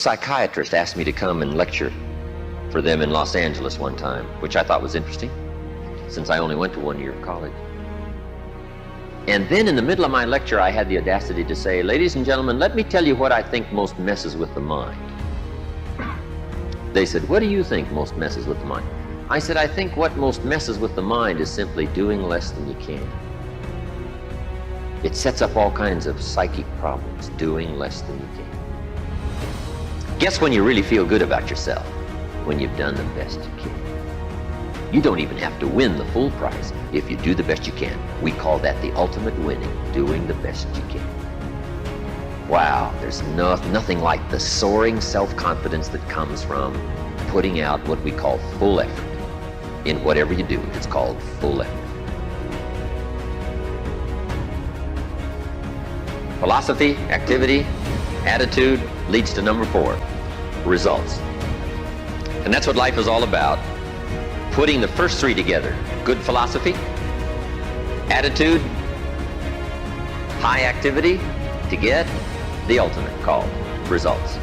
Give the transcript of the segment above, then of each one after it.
Psychiatrist asked me to come and lecture for them in Los Angeles one time, which I thought was interesting, since I only went to 1 year of college. And then in the middle of my lecture, I had the audacity to say, ladies and gentlemen, let me tell you what I think most messes with the mind. They said, what do you think most messes with the mind? I said, I think what most messes with the mind is simply doing less than you can. It sets up all kinds of psychic problems, doing less than you can. Guess when you really feel good about yourself? When you've done the best you can. You don't even have to win the full prize if you do the best you can. We call that the ultimate winning, doing the best you can. Wow, there's nothing like the soaring self-confidence that comes from putting out what we call full effort. In whatever you do, it's called full effort. Philosophy, activity, attitude leads to number 4, results. And that's what life is all about. Putting the first 3 together. Good philosophy, attitude, high activity to get the ultimate called results.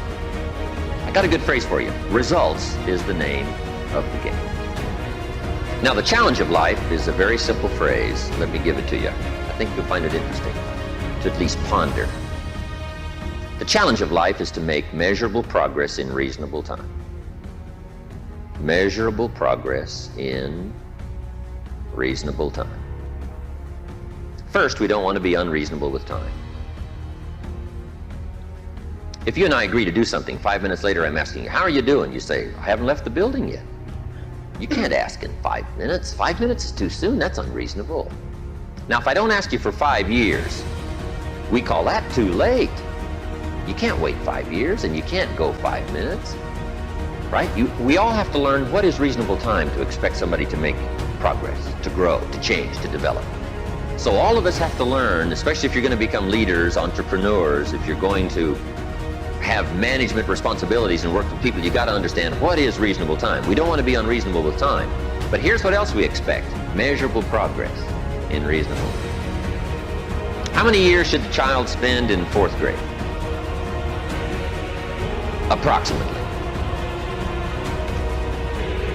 I got a good phrase for you. Results is the name of the game. Now the challenge of life is a very simple phrase. Let me give it to you. I think you'll find it interesting to at least ponder. The challenge of life is to make measurable progress in reasonable time. Measurable progress in reasonable time. First, we don't want to be unreasonable with time. If you and I agree to do something, 5 minutes later I'm asking you, how are you doing? You say, I haven't left the building yet. You can't ask in 5 minutes. 5 minutes is too soon. That's unreasonable. Now, if I don't ask you for 5 years, we call that too late. You can't wait 5 years, and you can't go 5 minutes, right? We all have to learn what is reasonable time to expect somebody to make progress, to grow, to change, to develop. So all of us have to learn, especially if you're going to become leaders, entrepreneurs, if you're going to have management responsibilities and work with people, you got to understand what is reasonable time. We don't want to be unreasonable with time. But here's what else we expect: measurable progress in reasonable time. How many years should the child spend in 4th grade? Approximately.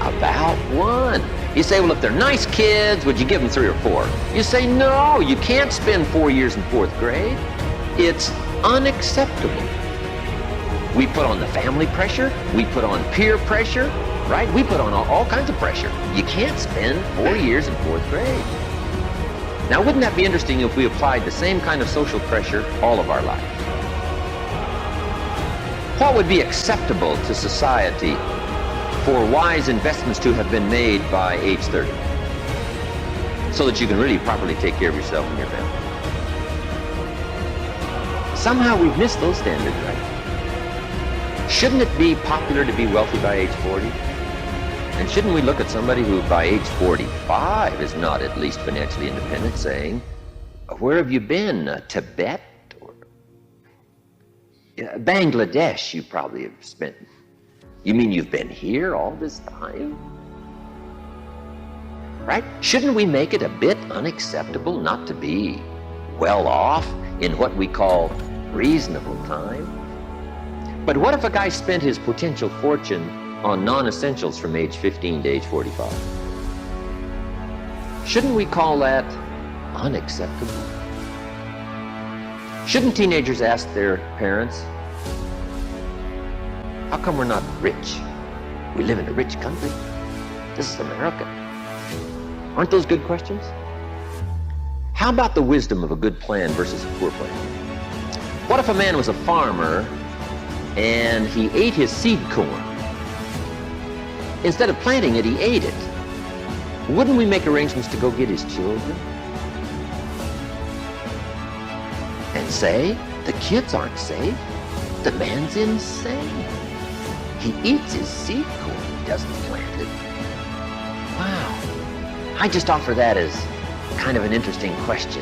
About 1. You say, well, if they're nice kids, would you give them 3 or 4? You say, no, you can't spend 4 years in 4th grade. It's unacceptable. We put on the family pressure, we put on peer pressure, right? We put on all kinds of pressure. You can't spend 4 years in 4th grade. Now, wouldn't that be interesting if we applied the same kind of social pressure all of our life? What would be acceptable to society for wise investments to have been made by age 30? So that you can really properly take care of yourself and your family. Somehow we've missed those standards, right? Shouldn't it be popular to be wealthy by age 40? And shouldn't we look at somebody who by age 45 is not at least financially independent, saying, where have you been? Tibet? Or Bangladesh you probably have spent. You mean you've been here all this time? Right? Shouldn't we make it a bit unacceptable not to be well off in what we call reasonable time? But what if a guy spent his potential fortune on non-essentials from age 15 to age 45? Shouldn't we call that unacceptable? Shouldn't teenagers ask their parents, how come we're not rich? We live in a rich country. This is America. Aren't those good questions? How about the wisdom of a good plan versus a poor plan? What if a man was a farmer and he ate his seed corn? Instead of planting it, he ate it. Wouldn't we make arrangements to go get his children? And say, the kids aren't safe. The man's insane. He eats his seed corn, he doesn't plant it. Wow. I just offer that as kind of an interesting question.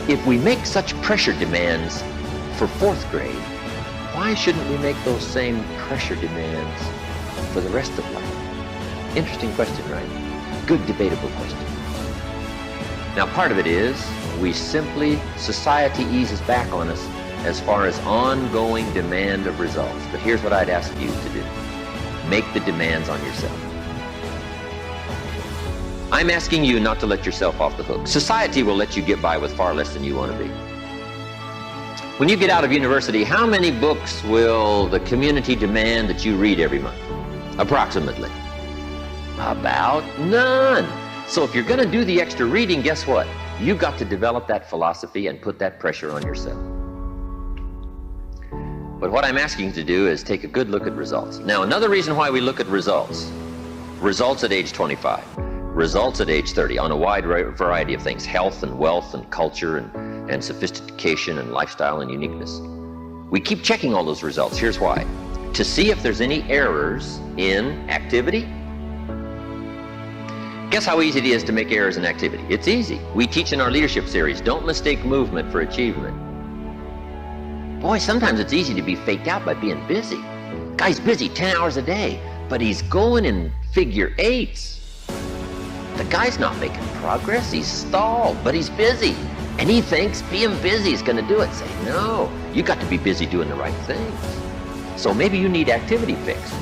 If we make such pressure demands for 4th grade, why shouldn't we make those same pressure demands for the rest of life? Interesting question, right? Good debatable question. Now, part of it is society eases back on us as far as ongoing demand of results. But here's what I'd ask you to do. Make the demands on yourself. I'm asking you not to let yourself off the hook. Society will let you get by with far less than you want to be. When you get out of university, how many books will the community demand that you read every month? Approximately. About none. So if you're going to do the extra reading, guess what? You've got to develop that philosophy and put that pressure on yourself. But what I'm asking you to do is take a good look at results. Now, another reason why we look at results at age 25, results at age 30 on a wide variety of things, health and wealth and culture and sophistication and lifestyle and uniqueness. We keep checking all those results. Here's why. To see if there's any errors in activity. Guess how easy it is to make errors in activity? It's easy. We teach in our leadership series, don't mistake movement for achievement. Boy, sometimes it's easy to be faked out by being busy. Guy's busy 10 hours a day, but he's going in figure eights. The guy's not making progress, he's stalled, but he's busy. And he thinks being busy is going to do it. Say, no, you got to be busy doing the right things. So maybe you need activity fixed.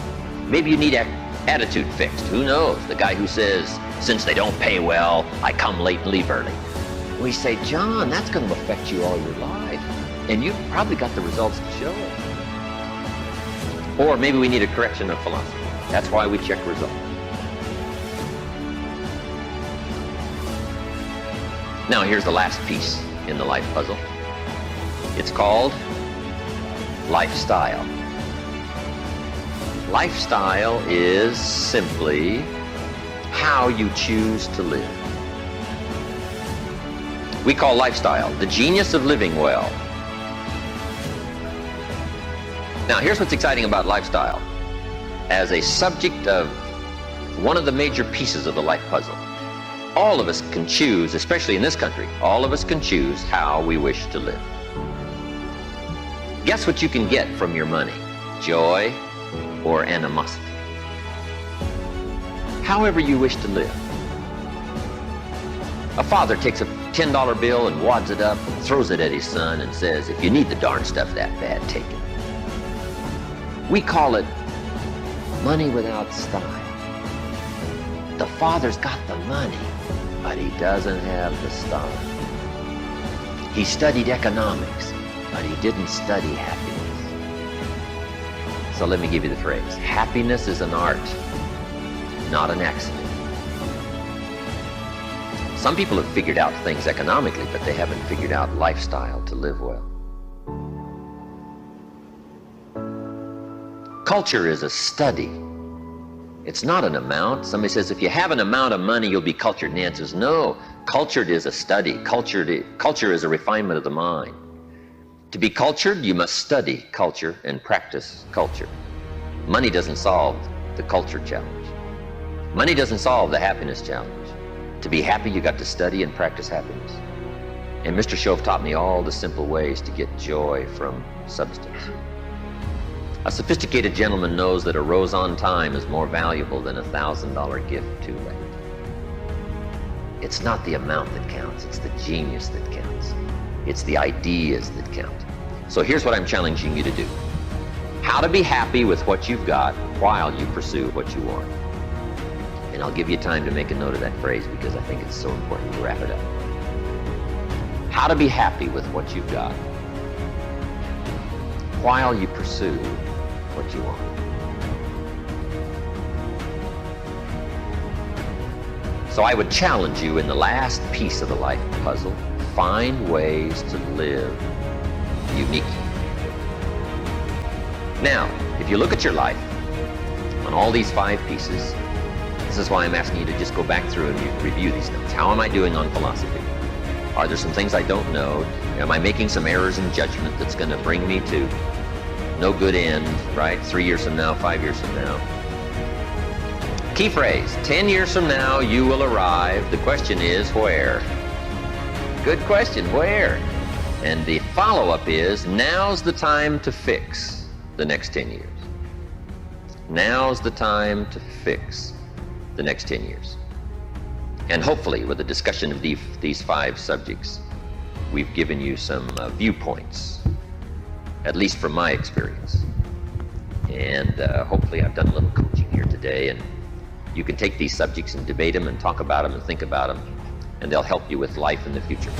Maybe you need attitude fixed. Who knows? The guy who says, since they don't pay well, I come late and leave early. We say, John, that's going to affect you all your life. And you've probably got the results to show it. Or maybe we need a correction of philosophy. That's why we check results. Now here's the last piece in the life puzzle. It's called lifestyle. Lifestyle is simply how you choose to live. We call lifestyle the genius of living well. Now here's what's exciting about lifestyle. As a subject of one of the major pieces of the life puzzle, all of us can choose, especially in this country, all of us can choose how we wish to live. Guess what you can get from your money? Joy or animosity. However you wish to live. A father takes a $10 bill and wads it up and throws it at his son and says, if you need the darn stuff that bad, take it. We call it money without style. The father's got the money, but he doesn't have the style. He studied economics, but he didn't study happiness. So let me give you the phrase. Happiness is an art, not an accident. Some people have figured out things economically, but they haven't figured out lifestyle to live well. Culture is a study. It's not an amount. Somebody says, if you have an amount of money, you'll be cultured. And the answer is no. Cultured is a study. Culture is a refinement of the mind. To be cultured, you must study culture and practice culture. Money doesn't solve the culture challenge. Money doesn't solve the happiness challenge. To be happy, you got to study and practice happiness. And Mr. Shove taught me all the simple ways to get joy from substance. A sophisticated gentleman knows that a rose on time is more valuable than a $1,000 gift too late. It's not the amount that counts, it's the genius that counts. It's the ideas that count. So here's what I'm challenging you to do. How to be happy with what you've got while you pursue what you want. And I'll give you time to make a note of that phrase because I think it's so important to wrap it up. How to be happy with what you've got while you pursue what you want. So I would challenge you in the last piece of the life puzzle, find ways to live uniquely. Now, if you look at your life on all these 5 pieces, this is why I'm asking you to just go back through and review these notes. How am I doing on philosophy? Are there some things I don't know? Am I making some errors in judgment that's going to bring me to no good end, right? 3 years from now, 5 years from now. Key phrase, 10 years from now, you will arrive. The question is, where? Good question, where? And the follow-up is, now's the time to fix the next 10 years. Now's the time to fix the next 10 years. And hopefully, with the discussion of these 5 subjects, we've given you some viewpoints at least from my experience. And hopefully I've done a little coaching here today, and you can take these subjects and debate them and talk about them and think about them, and they'll help you with life in the future.